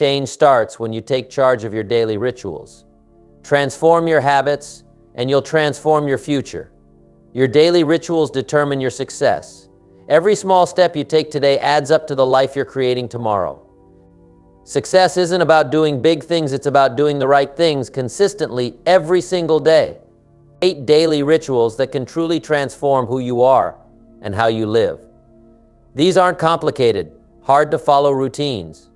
Change starts when you take charge of your daily rituals. Transform your habits, and you'll transform your future. Your daily rituals determine your success. Every small step you take today adds up to the life you're creating tomorrow. Success isn't about doing big things, it's about doing the right things consistently every single day. 8 daily rituals that can truly transform who you are and how you live. These aren't complicated, hard-to-follow routines.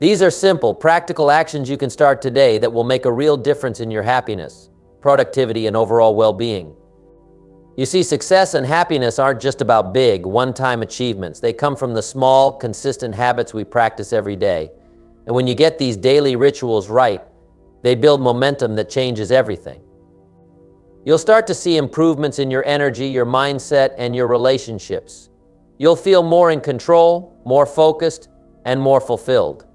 These are simple, practical actions you can start today that will make a real difference in your happiness, productivity, and overall well-being. You see, success and happiness aren't just about big, one-time achievements. They come from the small, consistent habits we practice every day. And when you get these daily rituals right, they build momentum that changes everything. You'll start to see improvements in your energy, your mindset, and your relationships. You'll feel more in control, more focused, and more fulfilled.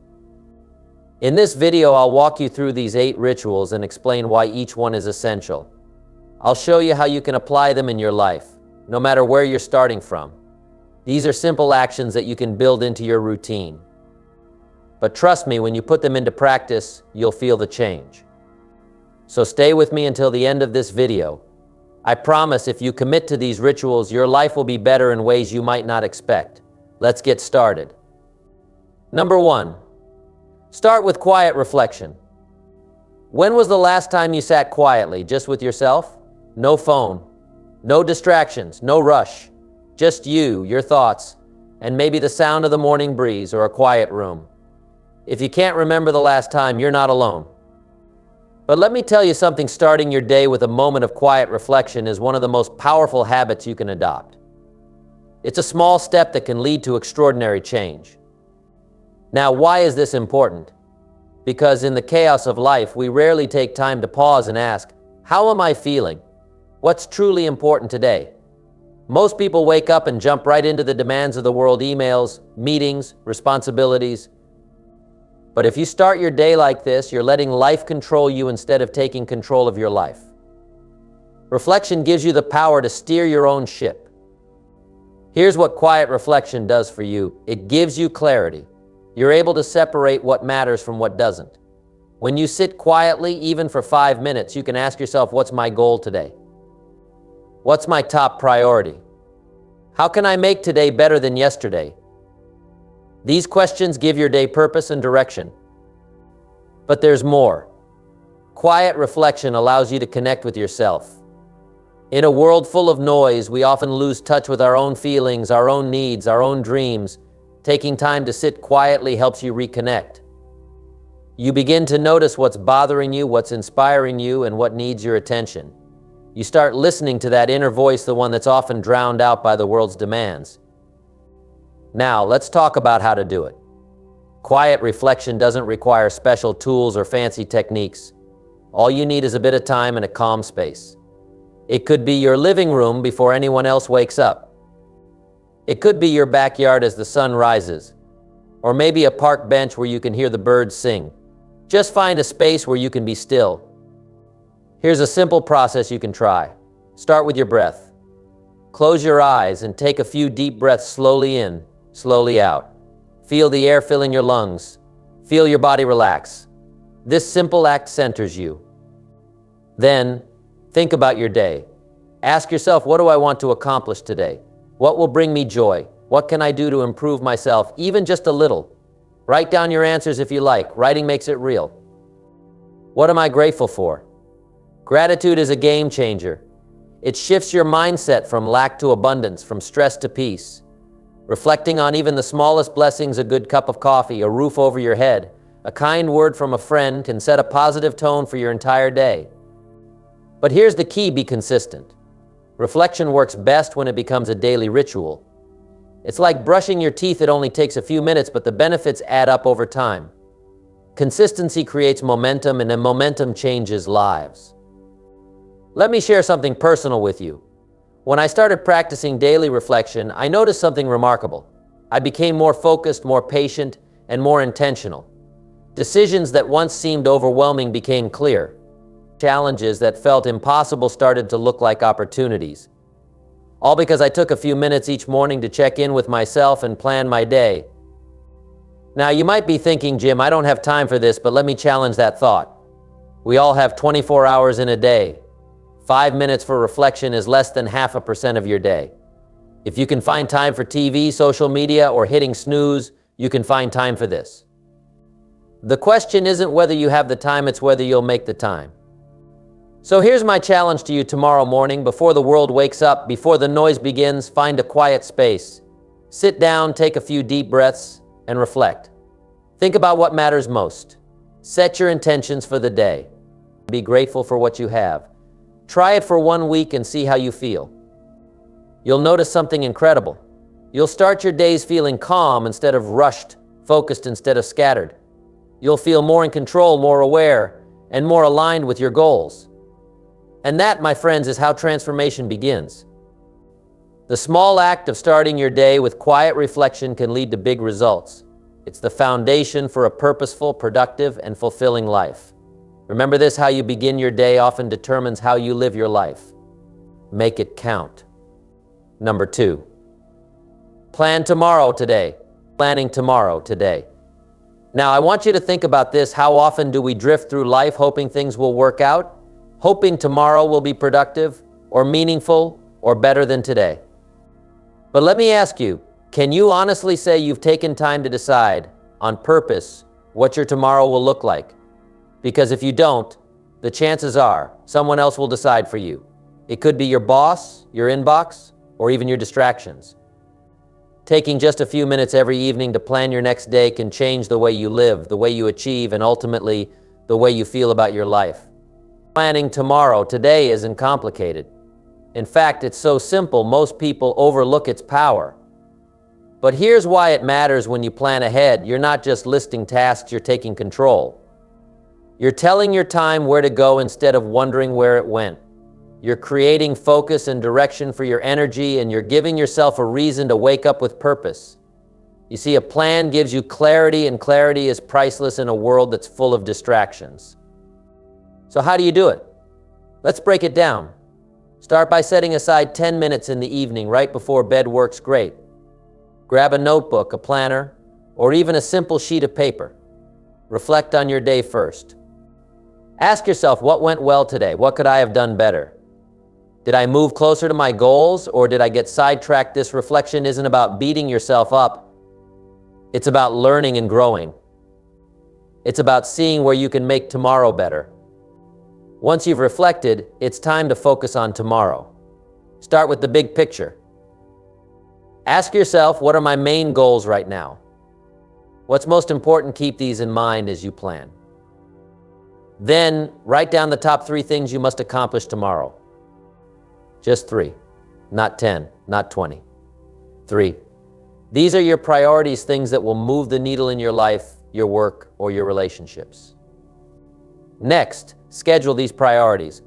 In this video, I'll walk you through these 8 rituals and explain why each one is essential. I'll show you how you can apply them in your life, no matter where you're starting from. These are simple actions that you can build into your routine. But trust me, when you put them into practice, you'll feel the change. So stay with me until the end of this video. I promise if you commit to these rituals, your life will be better in ways you might not expect. Let's get started. Number 1. Start with quiet reflection. When was the last time you sat quietly, just with yourself? No phone, no distractions, no rush. Just you, your thoughts, and maybe the sound of the morning breeze or a quiet room. If you can't remember the last time, you're not alone. But let me tell you something, starting your day with a moment of quiet reflection is one of the most powerful habits you can adopt. It's a small step that can lead to extraordinary change. Now, why is this important? Because in the chaos of life, we rarely take time to pause and ask, how am I feeling? What's truly important today? Most people wake up and jump right into the demands of the world, emails, meetings, responsibilities. But if you start your day like this, you're letting life control you instead of taking control of your life. Reflection gives you the power to steer your own ship. Here's what quiet reflection does for you. It gives you clarity. You're able to separate what matters from what doesn't. When you sit quietly, even for 5 minutes, you can ask yourself, what's my goal today? What's my top priority? How can I make today better than yesterday? These questions give your day purpose and direction. But there's more. Quiet reflection allows you to connect with yourself. In a world full of noise, we often lose touch with our own feelings, our own needs, our own dreams. Taking time to sit quietly helps you reconnect. You begin to notice what's bothering you, what's inspiring you, and what needs your attention. You start listening to that inner voice, the one that's often drowned out by the world's demands. Now, let's talk about how to do it. Quiet reflection doesn't require special tools or fancy techniques. All you need is a bit of time and a calm space. It could be your living room before anyone else wakes up. It could be your backyard as the sun rises, or maybe a park bench where you can hear the birds sing. Just find a space where you can be still. Here's a simple process you can try. Start with your breath. Close your eyes and take a few deep breaths, slowly in, slowly out. Feel the air filling your lungs. Feel your body relax. This simple act centers you. Then, think about your day. Ask yourself, what do I want to accomplish today? What will bring me joy? What can I do to improve myself, even just a little? Write down your answers if you like. Writing makes it real. What am I grateful for? Gratitude is a game changer. It shifts your mindset from lack to abundance, from stress to peace. Reflecting on even the smallest blessings, a good cup of coffee, a roof over your head, a kind word from a friend can set a positive tone for your entire day. But here's the key: be consistent. Reflection works best when it becomes a daily ritual. It's like brushing your teeth. It only takes a few minutes, but the benefits add up over time. Consistency creates momentum, and then momentum changes lives. Let me share something personal with you. When I started practicing daily reflection, I noticed something remarkable. I became more focused, more patient, and more intentional. Decisions that once seemed overwhelming became clear. Challenges that felt impossible started to look like opportunities. All because I took a few minutes each morning to check in with myself and plan my day. Now, you might be thinking, Jim, I don't have time for this, but let me challenge that thought. We all have 24 hours in a day. 5 minutes for reflection is less than 0.5% of your day. If you can find time for TV, social media, or hitting snooze, you can find time for this. The question isn't whether you have the time, it's whether you'll make the time. So here's my challenge to you tomorrow morning. Before the world wakes up, before the noise begins, find a quiet space. Sit down, take a few deep breaths, and reflect. Think about what matters most. Set your intentions for the day. Be grateful for what you have. Try it for 1 week and see how you feel. You'll notice something incredible. You'll start your days feeling calm instead of rushed, focused instead of scattered. You'll feel more in control, more aware, and more aligned with your goals. And that, my friends, is how transformation begins. The small act of starting your day with quiet reflection can lead to big results. It's the foundation for a purposeful, productive, and fulfilling life. Remember this: how you begin your day often determines how you live your life. Make it count. Number 2, plan tomorrow today. Planning tomorrow today. Now, I want you to think about this. How often do we drift through life hoping things will work out, hoping tomorrow will be productive, or meaningful, or better than today? But let me ask you, can you honestly say you've taken time to decide, on purpose, what your tomorrow will look like? Because if you don't, the chances are someone else will decide for you. It could be your boss, your inbox, or even your distractions. Taking just a few minutes every evening to plan your next day can change the way you live, the way you achieve, and ultimately, the way you feel about your life. Planning tomorrow today isn't complicated. In fact, it's so simple, most people overlook its power. But here's why it matters when you plan ahead. You're not just listing tasks, you're taking control. You're telling your time where to go instead of wondering where it went. You're creating focus and direction for your energy, and you're giving yourself a reason to wake up with purpose. You see, a plan gives you clarity, and clarity is priceless in a world that's full of distractions. So how do you do it? Let's break it down. Start by setting aside 10 minutes in the evening right before bed. Works great. Grab a notebook, a planner, or even a simple sheet of paper. Reflect on your day first. Ask yourself, what went well today? What could I have done better? Did I move closer to my goals, or did I get sidetracked? This reflection isn't about beating yourself up. It's about learning and growing. It's about seeing where you can make tomorrow better. Once you've reflected, it's time to focus on tomorrow. Start with the big picture. Ask yourself, what are my main goals right now? What's most important? Keep these in mind as you plan. Then, write down the top 3 things you must accomplish tomorrow. Just 3, not 10, not 20. 3. These are your priorities, things that will move the needle in your life, your work, or your relationships. Next, schedule these priorities.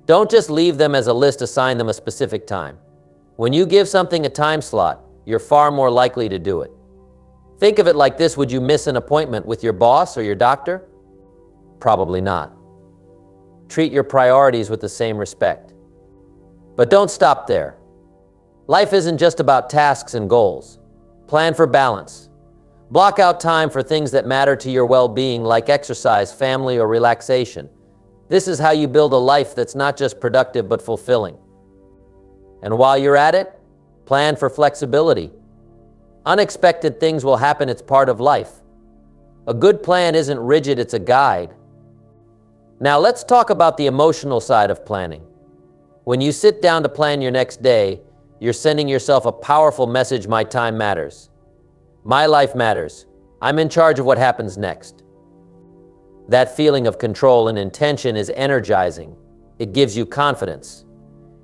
Don't just leave them as a list, assign them a specific time. When you give something a time slot, you're far more likely to do it. Think of it like this: would you miss an appointment with your boss or your doctor? Probably not. Treat your priorities with the same respect. But don't stop there. Life isn't just about tasks and goals. Plan for balance. Block out time for things that matter to your well-being, like exercise, family, or relaxation. This is how you build a life that's not just productive but fulfilling. And while you're at it, plan for flexibility. Unexpected things will happen, it's part of life. A good plan isn't rigid, it's a guide. Now let's talk about the emotional side of planning. When you sit down to plan your next day, you're sending yourself a powerful message: my time matters. My life matters. I'm in charge of what happens next. That feeling of control and intention is energizing. It gives you confidence.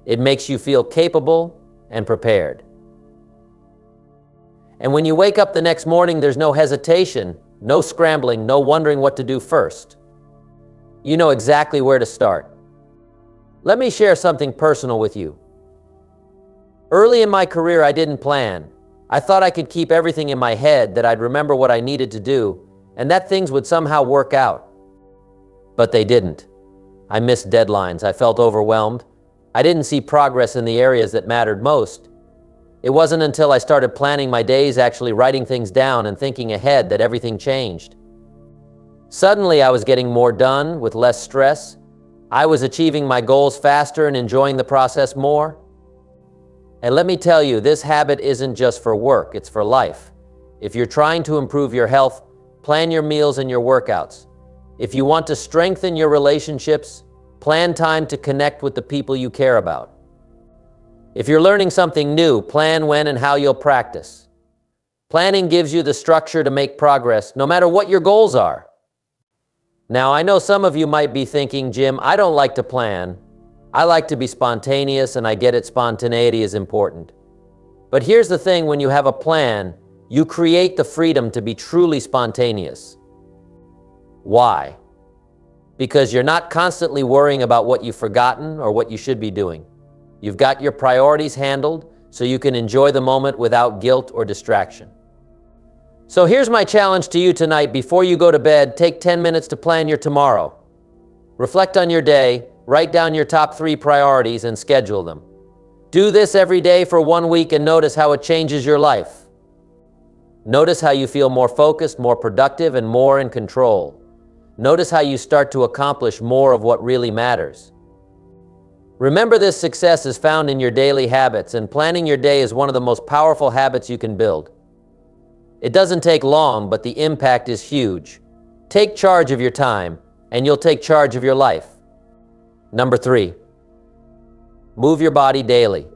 It makes you feel capable and prepared. And when you wake up the next morning, there's no hesitation, no scrambling, no wondering what to do first. You know exactly where to start. Let me share something personal with you. Early in my career, I didn't plan. I thought I could keep everything in my head, that I'd remember what I needed to do, and that things would somehow work out. But they didn't. I missed deadlines. I felt overwhelmed. I didn't see progress in the areas that mattered most. It wasn't until I started planning my days, actually writing things down and thinking ahead, that everything changed. Suddenly, I was getting more done with less stress. I was achieving my goals faster and enjoying the process more. And let me tell you, this habit isn't just for work, it's for life. If you're trying to improve your health, plan your meals and your workouts. If you want to strengthen your relationships, plan time to connect with the people you care about. If you're learning something new, plan when and how you'll practice. Planning gives you the structure to make progress, no matter what your goals are. Now, I know some of you might be thinking, Jim, I don't like to plan. I like to be spontaneous, and I get it, spontaneity is important. But here's the thing, when you have a plan, you create the freedom to be truly spontaneous. Why? Because you're not constantly worrying about what you've forgotten or what you should be doing. You've got your priorities handled, so you can enjoy the moment without guilt or distraction. So here's my challenge to you tonight. Before you go to bed, take 10 minutes to plan your tomorrow. Reflect on your day, write down your top 3 priorities and schedule them. Do this every day for 1 week and notice how it changes your life. Notice how you feel more focused, more productive, and more in control. Notice how you start to accomplish more of what really matters. Remember, this success is found in your daily habits, and planning your day is one of the most powerful habits you can build. It doesn't take long, but the impact is huge. Take charge of your time, and you'll take charge of your life. Number 3, move your body daily.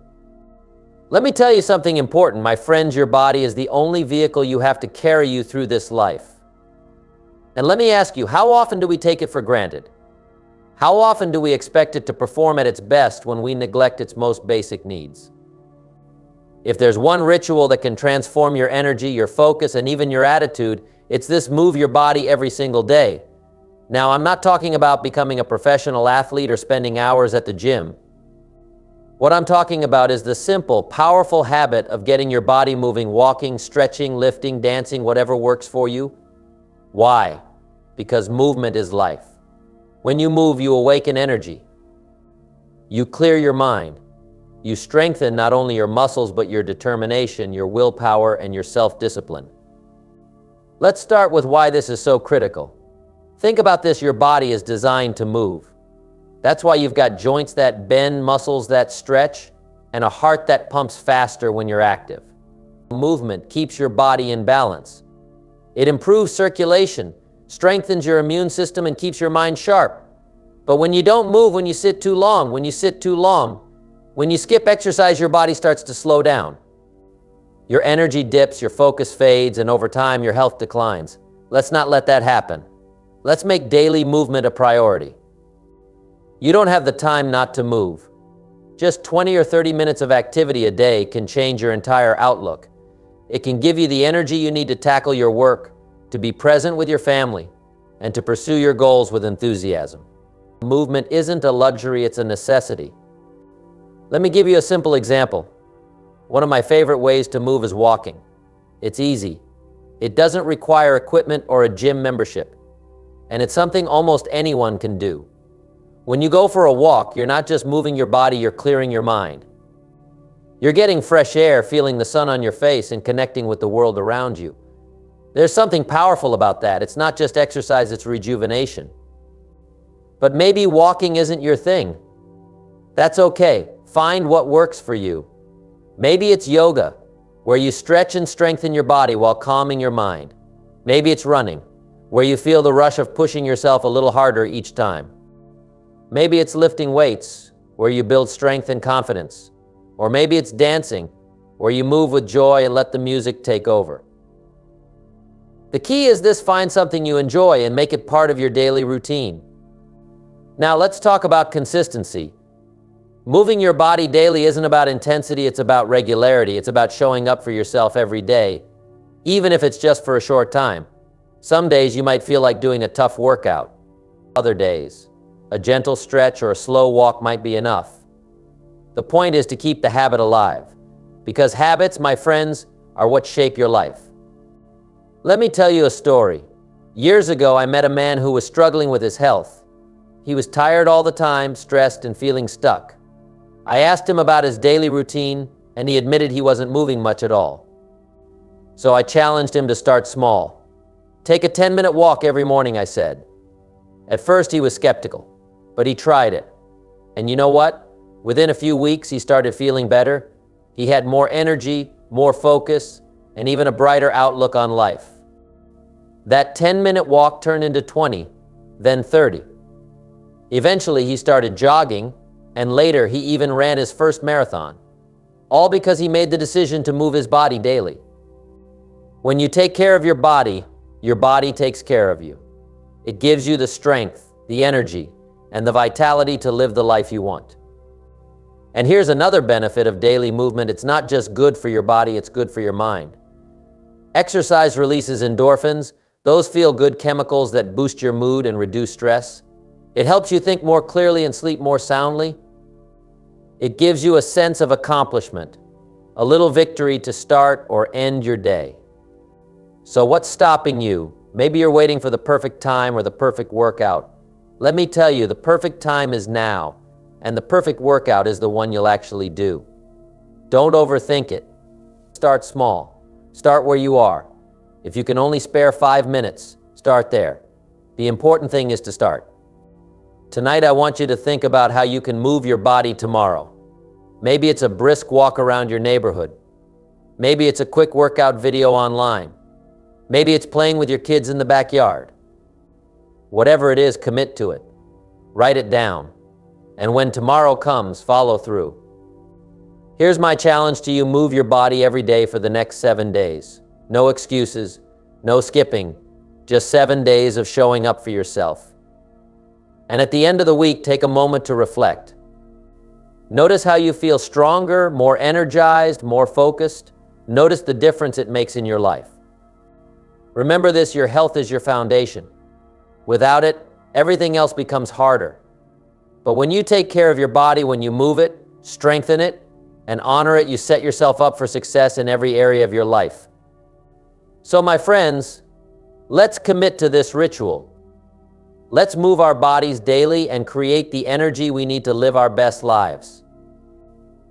Let me tell you something important, my friends. Your body is the only vehicle you have to carry you through this life. And let me ask you, how often do we take it for granted? How often do we expect it to perform at its best when we neglect its most basic needs? If there's one ritual that can transform your energy, your focus, and even your attitude, it's this: move your body every single day. Now, I'm not talking about becoming a professional athlete or spending hours at the gym. What I'm talking about is the simple, powerful habit of getting your body moving, walking, stretching, lifting, dancing, whatever works for you. Why? Because movement is life. When you move, you awaken energy. You clear your mind. You strengthen not only your muscles, but your determination, your willpower, and your self-discipline. Let's start with why this is so critical. Think about this: your body is designed to move. That's why you've got joints that bend, muscles that stretch, and a heart that pumps faster when you're active. Movement keeps your body in balance. It improves circulation, strengthens your immune system, and keeps your mind sharp. But when you don't move, when you sit too long, when you skip exercise, your body starts to slow down. Your energy dips, your focus fades, and over time, your health declines. Let's not let that happen. Let's make daily movement a priority. You don't have the time not to move. Just 20 or 30 minutes of activity a day can change your entire outlook. It can give you the energy you need to tackle your work, to be present with your family, and to pursue your goals with enthusiasm. Movement isn't a luxury, it's a necessity. Let me give you a simple example. One of my favorite ways to move is walking. It's easy. It doesn't require equipment or a gym membership. And it's something almost anyone can do. When you go for a walk, you're not just moving your body, you're clearing your mind. You're getting fresh air, feeling the sun on your face, and connecting with the world around you. There's something powerful about that. It's not just exercise, it's rejuvenation. But maybe walking isn't your thing. That's okay. Find what works for you. Maybe it's yoga, where you stretch and strengthen your body while calming your mind. Maybe it's running, where you feel the rush of pushing yourself a little harder each time. Maybe it's lifting weights, where you build strength and confidence. Or maybe it's dancing, where you move with joy and let the music take over. The key is this: find something you enjoy and make it part of your daily routine. Now let's talk about consistency. Moving your body daily isn't about intensity, it's about regularity. It's about showing up for yourself every day, even if it's just for a short time. Some days you might feel like doing a tough workout. Other days, a gentle stretch or a slow walk might be enough. The point is to keep the habit alive, because habits, my friends, are what shape your life. Let me tell you a story. Years ago, I met a man who was struggling with his health. He was tired all the time, stressed, and feeling stuck. I asked him about his daily routine, and he admitted he wasn't moving much at all. So I challenged him to start small. Take a 10-minute walk every morning, I said. At first he was skeptical, but he tried it. And you know what? Within a few weeks, he started feeling better. He had more energy, more focus, and even a brighter outlook on life. That 10-minute walk turned into 20, then 30. Eventually, he started jogging, and later he even ran his first marathon, all because he made the decision to move his body daily. When you take care of your body takes care of you. It gives you the strength, the energy, and the vitality to live the life you want. And here's another benefit of daily movement. It's not just good for your body, it's good for your mind. Exercise releases endorphins. Those feel-good chemicals that boost your mood and reduce stress. It helps you think more clearly and sleep more soundly. It gives you a sense of accomplishment, a little victory to start or end your day. So what's stopping you? Maybe you're waiting for the perfect time or the perfect workout. Let me tell you, the perfect time is now, and the perfect workout is the one you'll actually do. Don't overthink it. Start small. Start where you are. If you can only spare 5 minutes, start there. The important thing is to start. Tonight, I want you to think about how you can move your body tomorrow. Maybe it's a brisk walk around your neighborhood. Maybe it's a quick workout video online. Maybe it's playing with your kids in the backyard. Whatever it is, commit to it. Write it down. And when tomorrow comes, follow through. Here's my challenge to you: move your body every day for the next 7 days. No excuses, no skipping, just 7 days of showing up for yourself. And at the end of the week, take a moment to reflect. Notice how you feel stronger, more energized, more focused. Notice the difference it makes in your life. Remember this: your health is your foundation. Without it, everything else becomes harder. But when you take care of your body, when you move it, strengthen it, and honor it, you set yourself up for success in every area of your life. So my friends, let's commit to this ritual. Let's move our bodies daily and create the energy we need to live our best lives.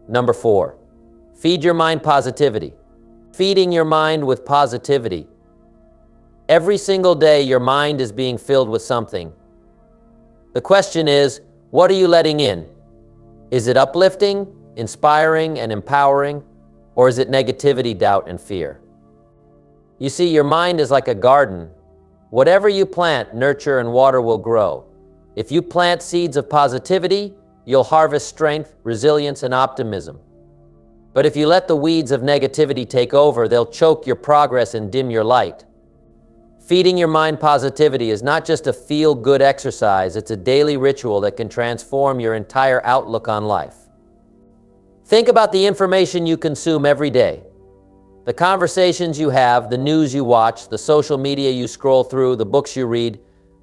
Number 4, feed your mind positivity. Feeding your mind with positivity. Every single day, your mind is being filled with something. The question is, what are you letting in? Is it uplifting, inspiring, and empowering, or is it negativity, doubt, and fear? You see, your mind is like a garden. Whatever you plant, nurture, and water will grow. If you plant seeds of positivity, you'll harvest strength, resilience, and optimism. But if you let the weeds of negativity take over, they'll choke your progress and dim your light. Feeding your mind positivity is not just a feel-good exercise, it's a daily ritual that can transform your entire outlook on life. Think about the information you consume every day. The conversations you have, the news you watch, the social media you scroll through, the books you read,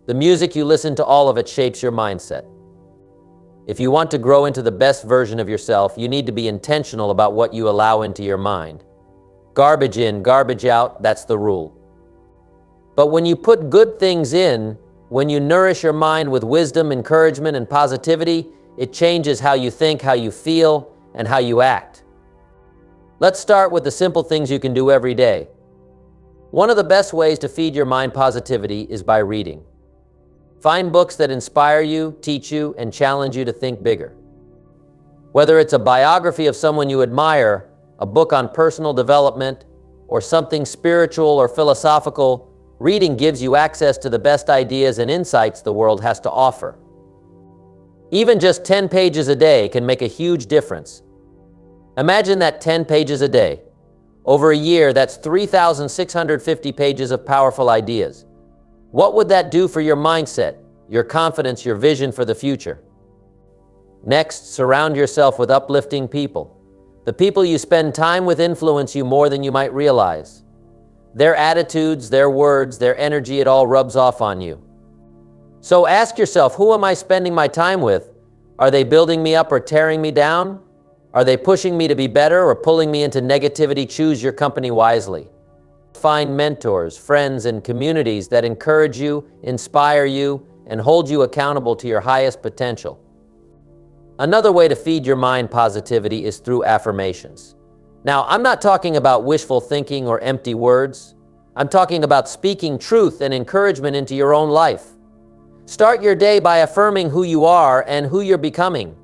the music you listen to, all of it shapes your mindset. If you want to grow into the best version of yourself, you need to be intentional about what you allow into your mind. Garbage in, garbage out, that's the rule. But when you put good things in, when you nourish your mind with wisdom, encouragement, and positivity, it changes how you think, how you feel, and how you act. Let's start with the simple things you can do every day. One of the best ways to feed your mind positivity is by reading. Find books that inspire you, teach you, and challenge you to think bigger. Whether it's a biography of someone you admire, a book on personal development, or something spiritual or philosophical, reading gives you access to the best ideas and insights the world has to offer. Even just 10 pages a day can make a huge difference. Imagine that 10 pages a day. Over a year, that's 3,650 pages of powerful ideas. What would that do for your mindset, your confidence, your vision for the future? Next, surround yourself with uplifting people. The people you spend time with influence you more than you might realize. Their attitudes, their words, their energy, it all rubs off on you. So ask yourself, who am I spending my time with? Are they building me up or tearing me down? Are they pushing me to be better or pulling me into negativity? Choose your company wisely. Find mentors, friends, and communities that encourage you, inspire you, and hold you accountable to your highest potential. Another way to feed your mind positivity is through affirmations. Now, I'm not talking about wishful thinking or empty words. I'm talking about speaking truth and encouragement into your own life. Start your day by affirming who you are and who you're becoming.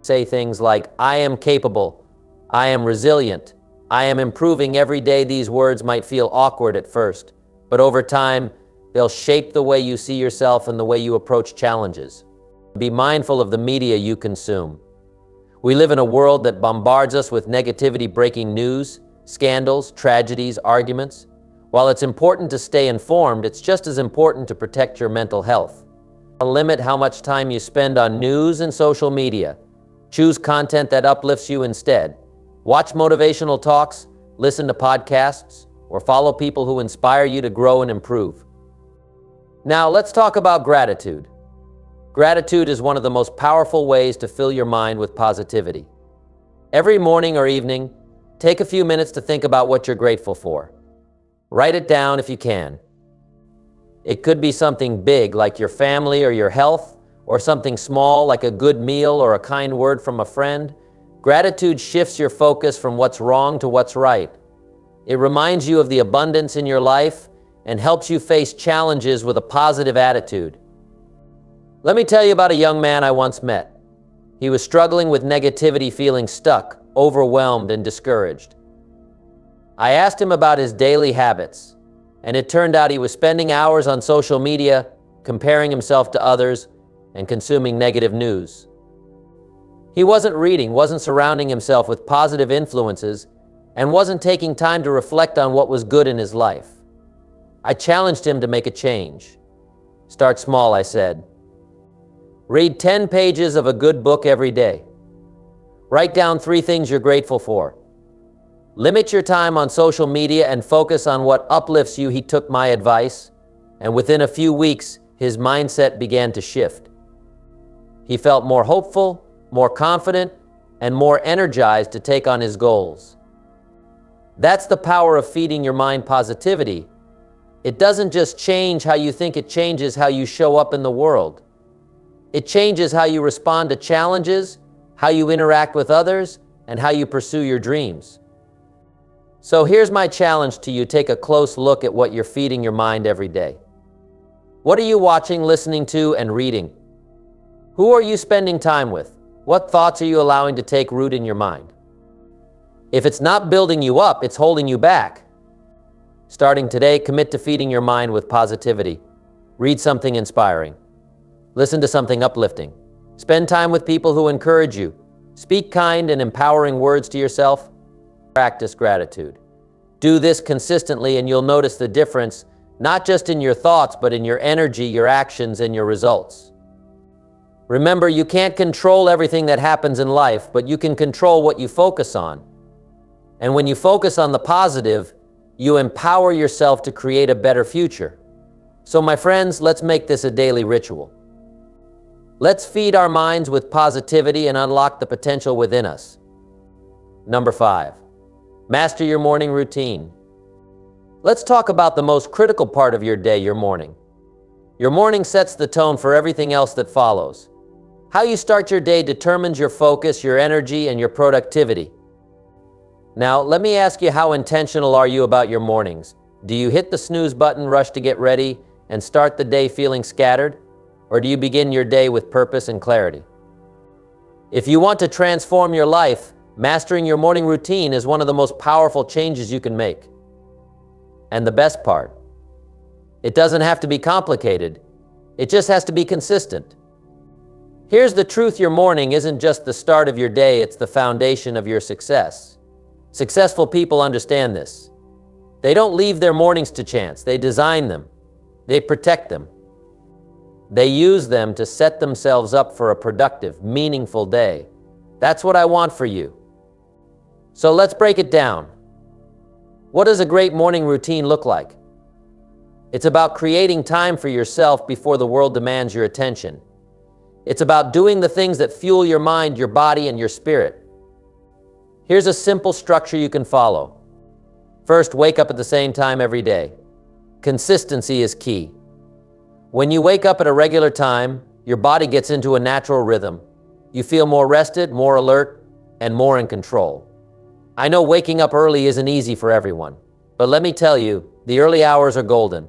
Say things like, I am capable, I am resilient, I am improving every day. These words might feel awkward at first, but over time, they'll shape the way you see yourself and the way you approach challenges. Be mindful of the media you consume. We live in a world that bombards us with negativity, breaking news, scandals, tragedies, arguments. While it's important to stay informed, it's just as important to protect your mental health. Limit how much time you spend on news and social media. Choose content that uplifts you instead. Watch motivational talks, listen to podcasts, or follow people who inspire you to grow and improve. Now, let's talk about gratitude. Gratitude is one of the most powerful ways to fill your mind with positivity. Every morning or evening, take a few minutes to think about what you're grateful for. Write it down if you can. It could be something big like your family or your health, or something small like a good meal or a kind word from a friend. Gratitude shifts your focus from what's wrong to what's right. It reminds you of the abundance in your life and helps you face challenges with a positive attitude. Let me tell you about a young man I once met. He was struggling with negativity, feeling stuck, overwhelmed, and discouraged. I asked him about his daily habits, and it turned out he was spending hours on social media, comparing himself to others, and consuming negative news. He wasn't reading, wasn't surrounding himself with positive influences, and wasn't taking time to reflect on what was good in his life. I challenged him to make a change. Start small, I said. Read 10 pages of a good book every day. Write down 3 things you're grateful for. Limit your time on social media and focus on what uplifts you. He took my advice, and within a few weeks, his mindset began to shift. He felt more hopeful, more confident, and more energized to take on his goals. That's the power of feeding your mind positivity. It doesn't just change how you think, it changes how you show up in the world. It changes how you respond to challenges, how you interact with others, and how you pursue your dreams. So here's my challenge to you. Take a close look at what you're feeding your mind every day. What are you watching, listening to, and reading? Who are you spending time with? What thoughts are you allowing to take root in your mind? If it's not building you up, it's holding you back. Starting today, commit to feeding your mind with positivity. Read something inspiring. Listen to something uplifting. Spend time with people who encourage you. Speak kind and empowering words to yourself. Practice gratitude. Do this consistently and you'll notice the difference, not just in your thoughts, but in your energy, your actions, and your results. Remember, you can't control everything that happens in life, but you can control what you focus on. And when you focus on the positive, you empower yourself to create a better future. So my friends, let's make this a daily ritual. Let's feed our minds with positivity and unlock the potential within us. Number 5, master your morning routine. Let's talk about the most critical part of your day, your morning. Your morning sets the tone for everything else that follows. How you start your day determines your focus, your energy, and your productivity. Now, let me ask you, how intentional are you about your mornings? Do you hit the snooze button, rush to get ready, and start the day feeling scattered? Or do you begin your day with purpose and clarity? If you want to transform your life, mastering your morning routine is one of the most powerful changes you can make. And the best part, it doesn't have to be complicated. It just has to be consistent. Here's the truth: your morning isn't just the start of your day, it's the foundation of your success. Successful people understand this. They don't leave their mornings to chance. They design them. They protect them. They use them to set themselves up for a productive, meaningful day. That's what I want for you. So let's break it down. What does a great morning routine look like? It's about creating time for yourself before the world demands your attention. It's about doing the things that fuel your mind, your body, and your spirit. Here's a simple structure you can follow. First, wake up at the same time every day. Consistency is key. When you wake up at a regular time, your body gets into a natural rhythm. You feel more rested, more alert, and more in control. I know waking up early isn't easy for everyone, but let me tell you, the early hours are golden.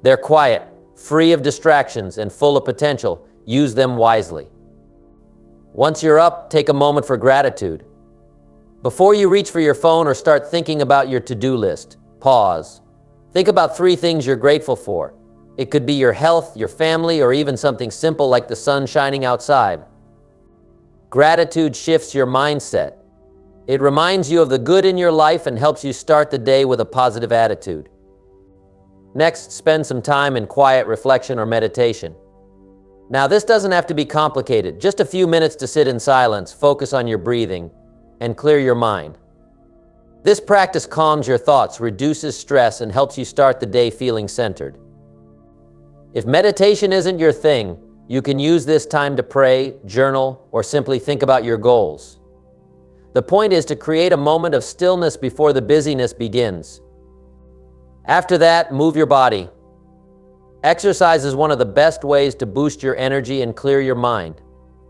They're quiet, free of distractions, and full of potential. Use them wisely. Once you're up, take a moment for gratitude. Before you reach for your phone or start thinking about your to-do list, pause. Think about 3 things you're grateful for. It could be your health, your family, or even something simple like the sun shining outside. Gratitude shifts your mindset. It reminds you of the good in your life and helps you start the day with a positive attitude. Next, spend some time in quiet reflection or meditation. Now, this doesn't have to be complicated. Just a few minutes to sit in silence, focus on your breathing, and clear your mind. This practice calms your thoughts, reduces stress, and helps you start the day feeling centered. If meditation isn't your thing, you can use this time to pray, journal, or simply think about your goals. The point is to create a moment of stillness before the busyness begins. After that, move your body. Exercise is one of the best ways to boost your energy and clear your mind.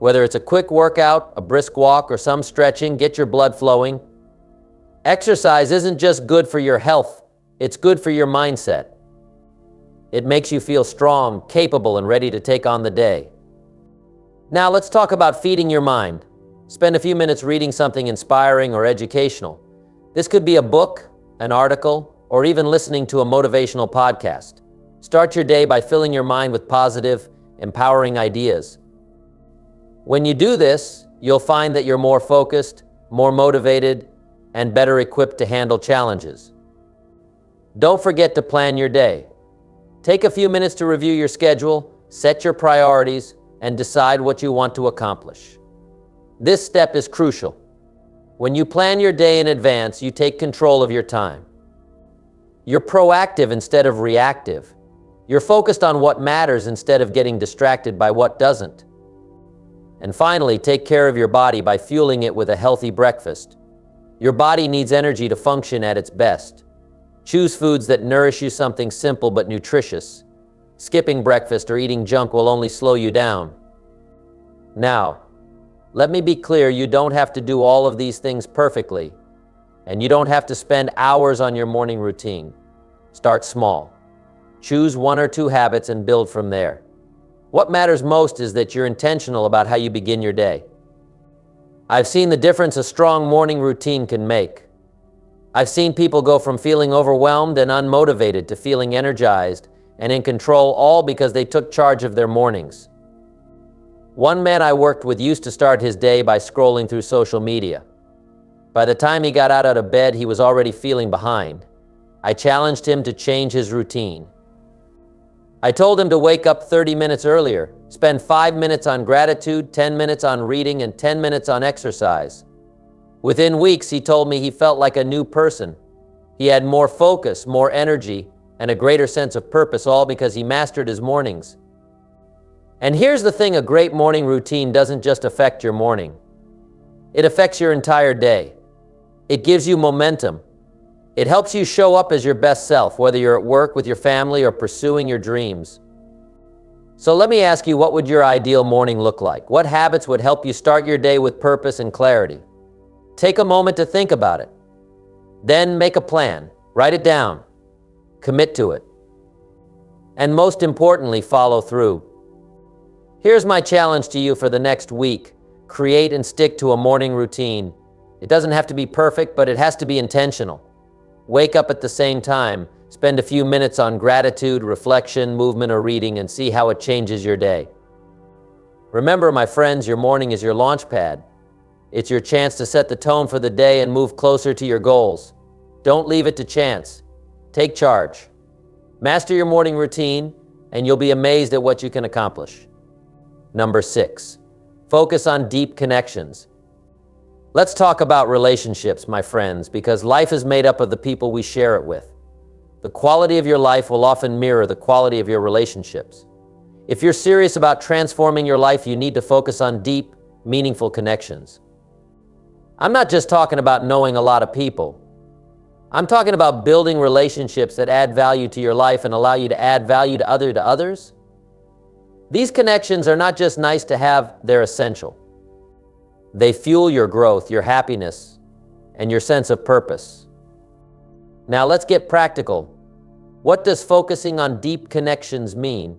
Whether it's a quick workout, a brisk walk, or some stretching, get your blood flowing. Exercise isn't just good for your health, it's good for your mindset. It makes you feel strong, capable, and ready to take on the day. Now let's talk about feeding your mind. Spend a few minutes reading something inspiring or educational. This could be a book, an article, or even listening to a motivational podcast. Start your day by filling your mind with positive, empowering ideas. When you do this, you'll find that you're more focused, more motivated, and better equipped to handle challenges. Don't forget to plan your day. Take a few minutes to review your schedule, set your priorities, and decide what you want to accomplish. This step is crucial. When you plan your day in advance, you take control of your time. You're proactive instead of reactive. You're focused on what matters instead of getting distracted by what doesn't. And finally, take care of your body by fueling it with a healthy breakfast. Your body needs energy to function at its best. Choose foods that nourish you, something simple but nutritious. Skipping breakfast or eating junk will only slow you down. Now, let me be clear, you don't have to do all of these things perfectly, and you don't have to spend hours on your morning routine. Start small. Choose 1 or 2 habits and build from there. What matters most is that you're intentional about how you begin your day. I've seen the difference a strong morning routine can make. I've seen people go from feeling overwhelmed and unmotivated to feeling energized and in control, all because they took charge of their mornings. One man I worked with used to start his day by scrolling through social media. By the time he got out of bed, he was already feeling behind. I challenged him to change his routine. I told him to wake up 30 minutes earlier, spend 5 minutes on gratitude, 10 minutes on reading, and 10 minutes on exercise. Within weeks, he told me he felt like a new person. He had more focus, more energy, and a greater sense of purpose, all because he mastered his mornings. And here's the thing, a great morning routine doesn't just affect your morning. It affects your entire day. It gives you momentum. It helps you show up as your best self, whether you're at work, with your family, or pursuing your dreams. So let me ask you, what would your ideal morning look like? What habits would help you start your day with purpose and clarity? Take a moment to think about it. Then make a plan. Write it down. Commit to it. And most importantly, follow through. Here's my challenge to you for the next week. Create and stick to a morning routine. It doesn't have to be perfect, but it has to be intentional. Wake up at the same time. Spend a few minutes on gratitude, reflection, movement, or reading, and see how it changes your day. Remember, my friends, your morning is your launch pad. It's your chance to set the tone for the day and move closer to your goals. Don't leave it to chance. Take charge. Master your morning routine, and you'll be amazed at what you can accomplish. Number 6, focus on deep connections. Let's talk about relationships, my friends, because life is made up of the people we share it with. The quality of your life will often mirror the quality of your relationships. If you're serious about transforming your life, you need to focus on deep, meaningful connections. I'm not just talking about knowing a lot of people. I'm talking about building relationships that add value to your life and allow you to add value to others. These connections are not just nice to have, they're essential. They fuel your growth, your happiness, and your sense of purpose. Now let's get practical. What does focusing on deep connections mean?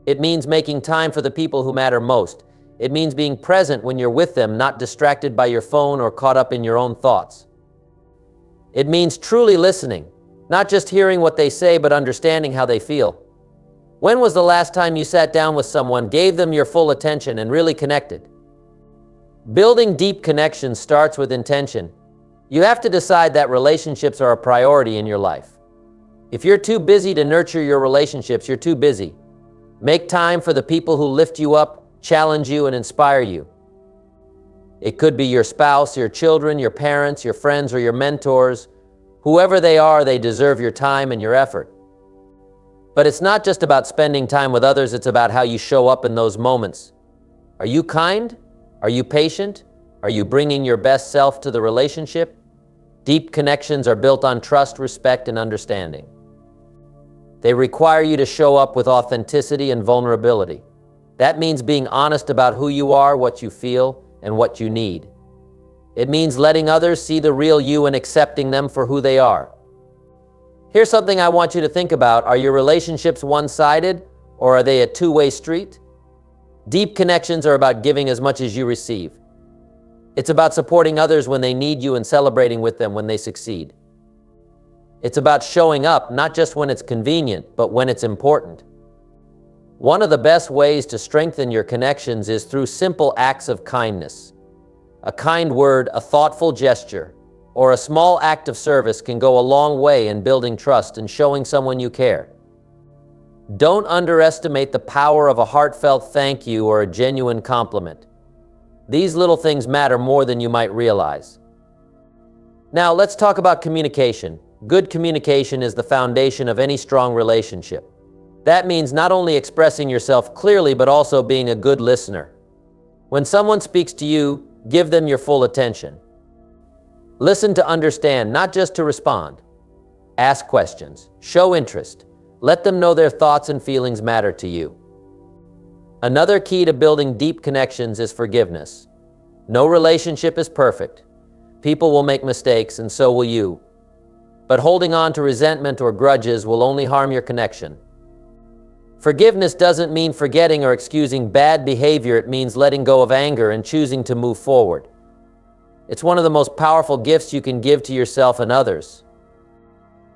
It means making time for the people who matter most. It means being present when you're with them, not distracted by your phone or caught up in your own thoughts. It means truly listening, not just hearing what they say, but understanding how they feel. When was the last time you sat down with someone, gave them your full attention, and really connected? Building deep connections starts with intention. You have to decide that relationships are a priority in your life. If you're too busy to nurture your relationships, you're too busy. Make time for the people who lift you up, challenge you, and inspire you. It could be your spouse, your children, your parents, your friends, or your mentors. Whoever they are, they deserve your time and your effort. But it's not just about spending time with others, it's about how you show up in those moments. Are you kind? Are you patient? Are you bringing your best self to the relationship? Deep connections are built on trust, respect, and understanding. They require you to show up with authenticity and vulnerability. That means being honest about who you are, what you feel, and what you need. It means letting others see the real you and accepting them for who they are. Here's something I want you to think about. Are your relationships one-sided, or are they a two-way street? Deep connections are about giving as much as you receive. It's about supporting others when they need you and celebrating with them when they succeed. It's about showing up, not just when it's convenient, but when it's important. One of the best ways to strengthen your connections is through simple acts of kindness. A kind word, a thoughtful gesture, or a small act of service can go a long way in building trust and showing someone you care. Don't underestimate the power of a heartfelt thank you or a genuine compliment. These little things matter more than you might realize. Now, let's talk about communication. Good communication is the foundation of any strong relationship. That means not only expressing yourself clearly, but also being a good listener. When someone speaks to you, give them your full attention. Listen to understand, not just to respond. Ask questions. Show interest. Let them know their thoughts and feelings matter to you. Another key to building deep connections is forgiveness. No relationship is perfect. People will make mistakes, and so will you. But holding on to resentment or grudges will only harm your connection. Forgiveness doesn't mean forgetting or excusing bad behavior. It means letting go of anger and choosing to move forward. It's one of the most powerful gifts you can give to yourself and others.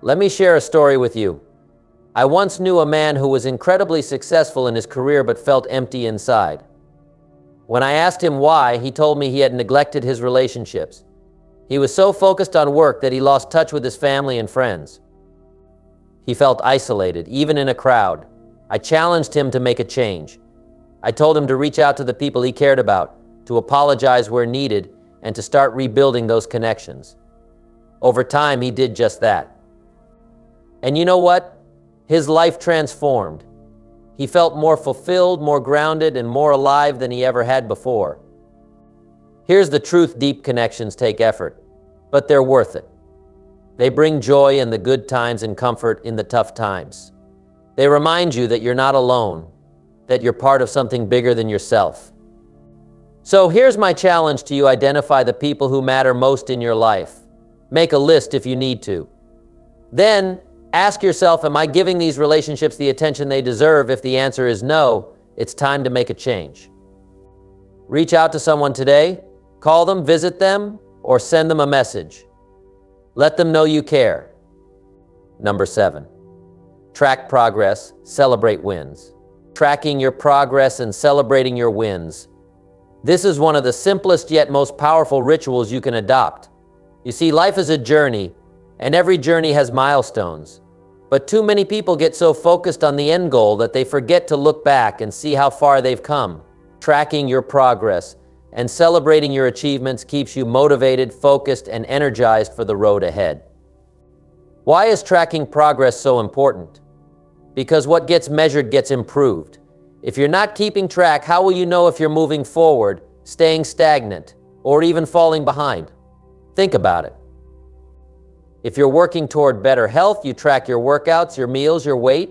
Let me share a story with you. I once knew a man who was incredibly successful in his career but felt empty inside. When I asked him why, he told me he had neglected his relationships. He was so focused on work that he lost touch with his family and friends. He felt isolated, even in a crowd. I challenged him to make a change. I told him to reach out to the people he cared about, to apologize where needed, and to start rebuilding those connections. Over time, he did just that. And you know what? His life transformed. He felt more fulfilled, more grounded, and more alive than he ever had before. Here's the truth: deep connections take effort, but they're worth it. They bring joy in the good times and comfort in the tough times. They remind you that you're not alone, that you're part of something bigger than yourself. So here's my challenge to you: identify the people who matter most in your life. Make a list if you need to. Then ask yourself, am I giving these relationships the attention they deserve? If the answer is no, it's time to make a change. Reach out to someone today, call them, visit them, or send them a message. Let them know you care. Number 7, track progress, celebrate wins. Tracking your progress and celebrating your wins. This is one of the simplest yet most powerful rituals you can adopt. You see, life is a journey, and every journey has milestones. But too many people get so focused on the end goal that they forget to look back and see how far they've come. Tracking your progress and celebrating your achievements keeps you motivated, focused, and energized for the road ahead. Why is tracking progress so important? Because what gets measured gets improved. If you're not keeping track, how will you know if you're moving forward, staying stagnant, or even falling behind? Think about it. If you're working toward better health, you track your workouts, your meals, your weight.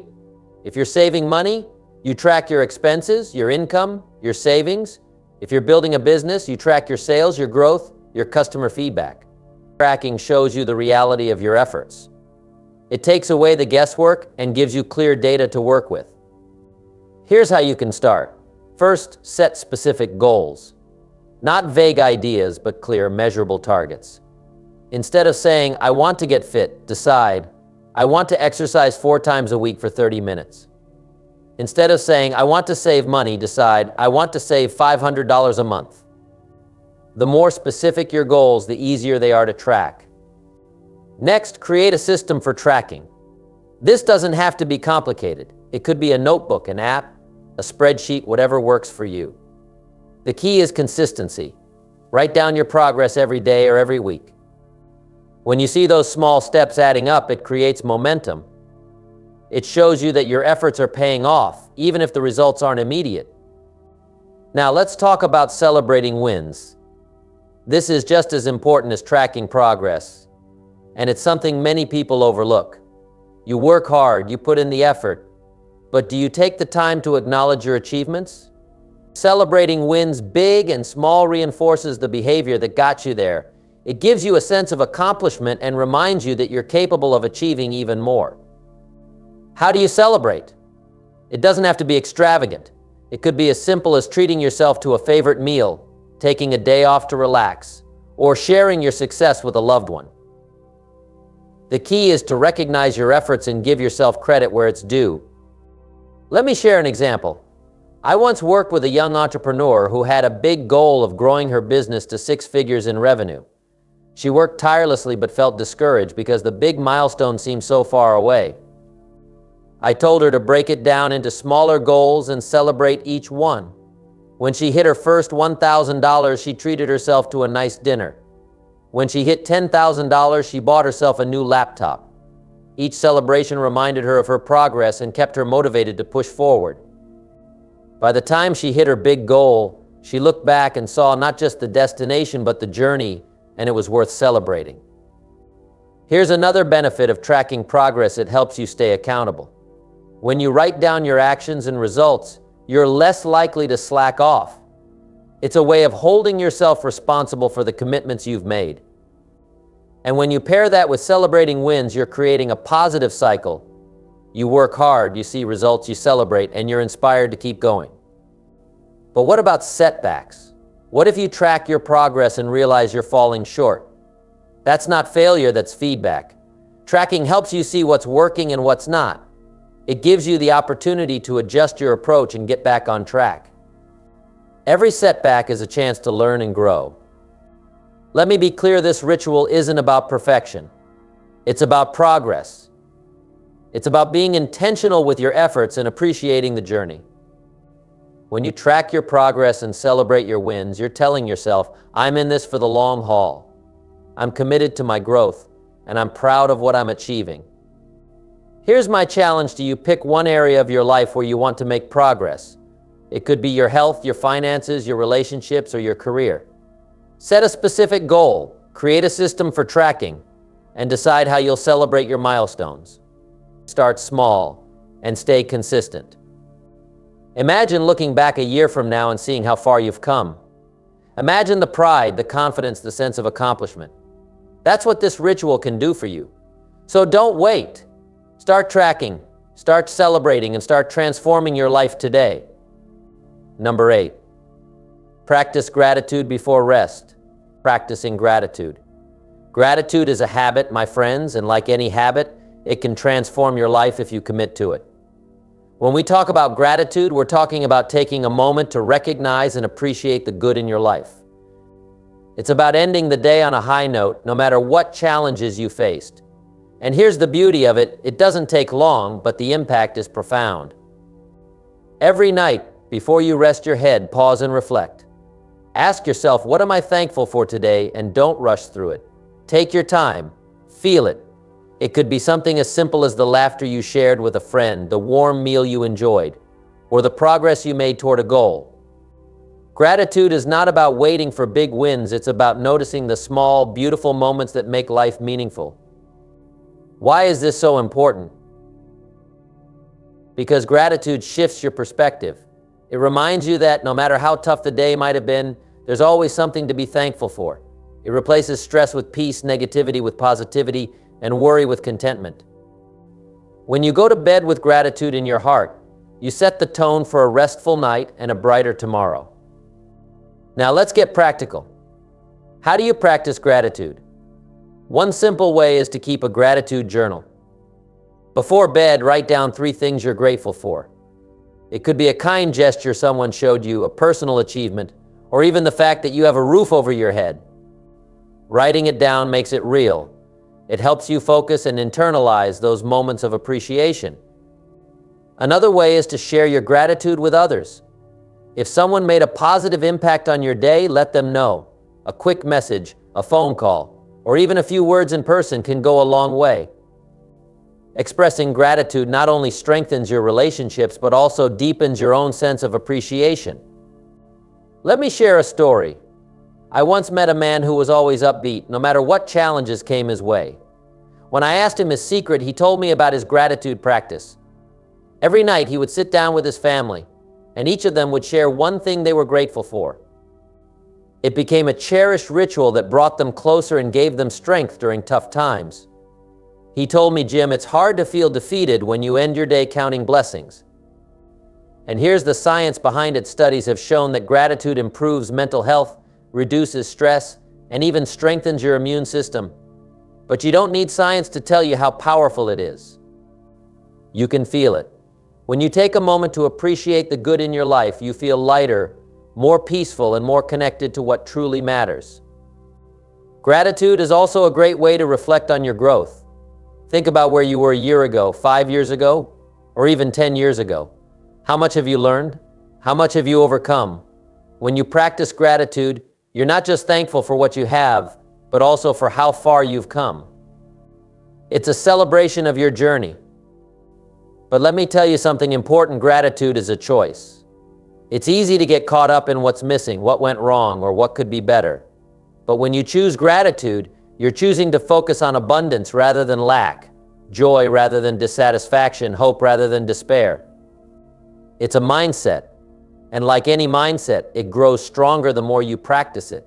If you're saving money, you track your expenses, your income, your savings. If you're building a business, you track your sales, your growth, your customer feedback. Tracking shows you the reality of your efforts. It takes away the guesswork and gives you clear data to work with. Here's how you can start. First, set specific goals. Not vague ideas, but clear, measurable targets. Instead of saying, I want to get fit, decide, I want to exercise 4 times a week for 30 minutes. Instead of saying, I want to save money, decide, I want to save $500 a month. The more specific your goals, the easier they are to track. Next, create a system for tracking. This doesn't have to be complicated. It could be a notebook, an app, a spreadsheet, whatever works for you. The key is consistency. Write down your progress every day or every week. When you see those small steps adding up, it creates momentum. It shows you that your efforts are paying off, even if the results aren't immediate. Now let's talk about celebrating wins. This is just as important as tracking progress, and it's something many people overlook. You work hard, you put in the effort, but do you take the time to acknowledge your achievements? Celebrating wins, big and small, reinforces the behavior that got you there. It gives you a sense of accomplishment and reminds you that you're capable of achieving even more. How do you celebrate? It doesn't have to be extravagant. It could be as simple as treating yourself to a favorite meal, taking a day off to relax, or sharing your success with a loved one. The key is to recognize your efforts and give yourself credit where it's due. Let me share an example. I once worked with a young entrepreneur who had a big goal of growing her business to 6 figures in revenue. She worked tirelessly but felt discouraged because the big milestone seemed so far away. I told her to break it down into smaller goals and celebrate each one. When she hit her first $1,000, she treated herself to a nice dinner. When she hit $10,000, she bought herself a new laptop. Each celebration reminded her of her progress and kept her motivated to push forward. By the time she hit her big goal, she looked back and saw not just the destination, but the journey, and it was worth celebrating. Here's another benefit of tracking progress: it helps you stay accountable. When you write down your actions and results, you're less likely to slack off. It's a way of holding yourself responsible for the commitments you've made. And when you pair that with celebrating wins, you're creating a positive cycle. You work hard, you see results, you celebrate, and you're inspired to keep going. But what about setbacks? What if you track your progress and realize you're falling short? That's not failure, that's feedback. Tracking helps you see what's working and what's not. It gives you the opportunity to adjust your approach and get back on track. Every setback is a chance to learn and grow. Let me be clear, this ritual isn't about perfection. It's about progress. It's about being intentional with your efforts and appreciating the journey. When you track your progress and celebrate your wins, you're telling yourself, I'm in this for the long haul. I'm committed to my growth, and I'm proud of what I'm achieving. Here's my challenge to you: pick one area of your life where you want to make progress. It could be your health, your finances, your relationships, or your career. Set a specific goal, create a system for tracking, and decide how you'll celebrate your milestones. Start small and stay consistent. Imagine looking back a year from now and seeing how far you've come. Imagine the pride, the confidence, the sense of accomplishment. That's what this ritual can do for you. So don't wait. Start tracking, start celebrating, and start transforming your life today. Number 8, practice gratitude before rest. Practicing gratitude. Gratitude is a habit, my friends, and like any habit, it can transform your life if you commit to it. When we talk about gratitude, we're talking about taking a moment to recognize and appreciate the good in your life. It's about ending the day on a high note, no matter what challenges you faced. And here's the beauty of it: it doesn't take long, but the impact is profound. Every night, before you rest your head, pause and reflect. Ask yourself, what am I thankful for today? And don't rush through it. Take your time, feel it. It could be something as simple as the laughter you shared with a friend, the warm meal you enjoyed, or the progress you made toward a goal. Gratitude is not about waiting for big wins, it's about noticing the small, beautiful moments that make life meaningful. Why is this so important? Because gratitude shifts your perspective. It reminds you that no matter how tough the day might have been, there's always something to be thankful for. It replaces stress with peace, negativity with positivity, and worry with contentment. When you go to bed with gratitude in your heart, you set the tone for a restful night and a brighter tomorrow. Now let's get practical. How do you practice gratitude? One simple way is to keep a gratitude journal. Before bed, write down 3 things you're grateful for. It could be a kind gesture someone showed you, a personal achievement, or even the fact that you have a roof over your head. Writing it down makes it real. It helps you focus and internalize those moments of appreciation. Another way is to share your gratitude with others. If someone made a positive impact on your day, let them know. A quick message, a phone call, or even a few words in person can go a long way. Expressing gratitude not only strengthens your relationships, but also deepens your own sense of appreciation. Let me share a story. I once met a man who was always upbeat, no matter what challenges came his way. When I asked him his secret, he told me about his gratitude practice. Every night he would sit down with his family, and each of them would share one thing they were grateful for. It became a cherished ritual that brought them closer and gave them strength during tough times. He told me, "Jim, it's hard to feel defeated when you end your day counting blessings." And here's the science behind it. Studies have shown that gratitude improves mental health, reduces stress, and even strengthens your immune system. But you don't need science to tell you how powerful it is. You can feel it. When you take a moment to appreciate the good in your life, you feel lighter, more peaceful, and more connected to what truly matters. Gratitude is also a great way to reflect on your growth. Think about where you were a year ago, 5 years ago, or even 10 years ago. How much have you learned? How much have you overcome? When you practice gratitude, you're not just thankful for what you have, but also for how far you've come. It's a celebration of your journey. But let me tell you something important. Gratitude is a choice. It's easy to get caught up in what's missing, what went wrong, or what could be better. But when you choose gratitude, you're choosing to focus on abundance rather than lack, joy rather than dissatisfaction, hope rather than despair. It's a mindset, and like any mindset, it grows stronger the more you practice it.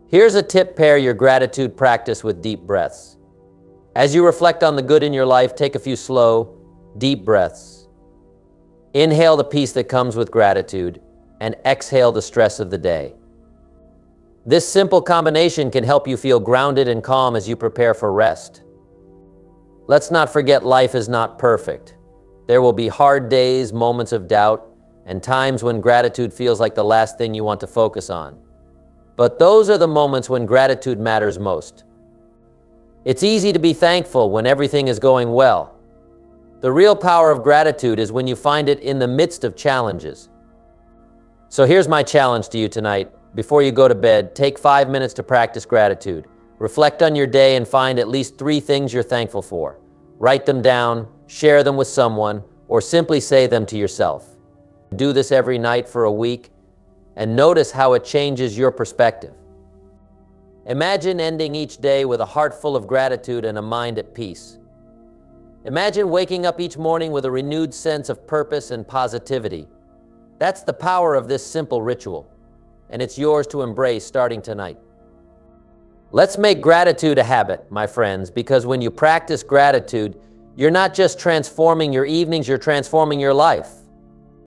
Here's a tip: pair your gratitude practice with deep breaths. As you reflect on the good in your life, take a few slow, deep breaths. Inhale the peace that comes with gratitude, and exhale the stress of the day. This simple combination can help you feel grounded and calm as you prepare for rest. Let's not forget, life is not perfect. There will be hard days, moments of doubt, and times when gratitude feels like the last thing you want to focus on. But those are the moments when gratitude matters most. It's easy to be thankful when everything is going well. The real power of gratitude is when you find it in the midst of challenges. So here's my challenge to you tonight. Before you go to bed, take 5 minutes to practice gratitude. Reflect on your day and find at least 3 things you're thankful for. Write them down, share them with someone, or simply say them to yourself. Do this every night for a week, and notice how it changes your perspective. Imagine ending each day with a heart full of gratitude and a mind at peace. Imagine waking up each morning with a renewed sense of purpose and positivity. That's the power of this simple ritual, and it's yours to embrace starting tonight. Let's make gratitude a habit, my friends, because when you practice gratitude, you're not just transforming your evenings, you're transforming your life.